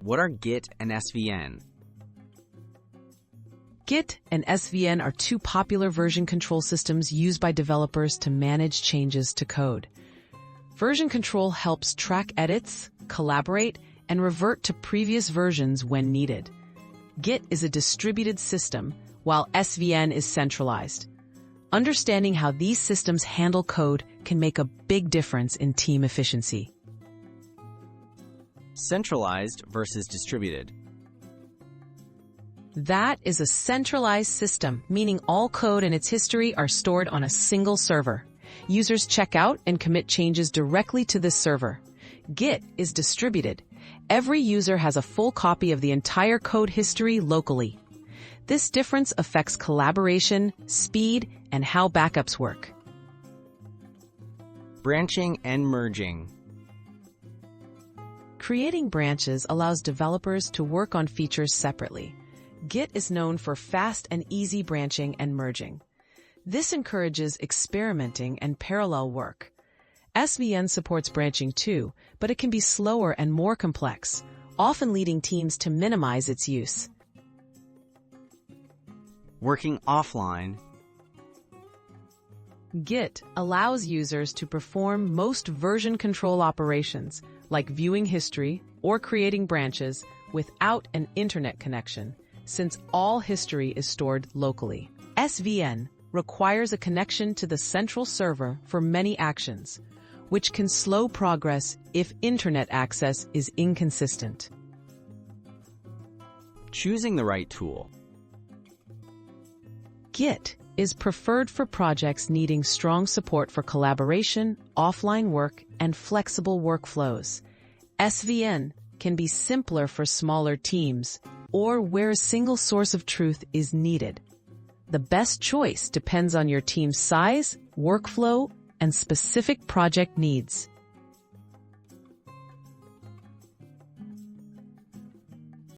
What are Git and SVN? Git and SVN are two popular version control systems used by developers to manage changes to code. Version control helps track edits, collaborate, and revert to previous versions when needed. Git is a distributed system, while SVN is centralized. Understanding how these systems handle code can make a big difference in team efficiency. Centralized versus distributed. That is a centralized system, meaning all code and its history are stored on a single server. Users check out and commit changes directly to this server. Git is distributed. Every user has a full copy of the entire code history locally. This difference affects collaboration, speed, and how backups work. Branching and merging. Creating branches allows developers to work on features separately. Git is known for fast and easy branching and merging. This encourages experimenting and parallel work. SVN supports branching too, but it can be slower and more complex, often leading teams to minimize its use. Working offline. Git allows users to perform most version control operations, like viewing history or creating branches, without an internet connection, since all history is stored locally. SVN requires a connection to the central server for many actions, which can slow progress if internet access is inconsistent. Choosing the right tool. Git is preferred for projects needing strong support for collaboration, offline work, and flexible workflows. SVN can be simpler for smaller teams or where a single source of truth is needed. The best choice depends on your team's size, workflow, and specific project needs.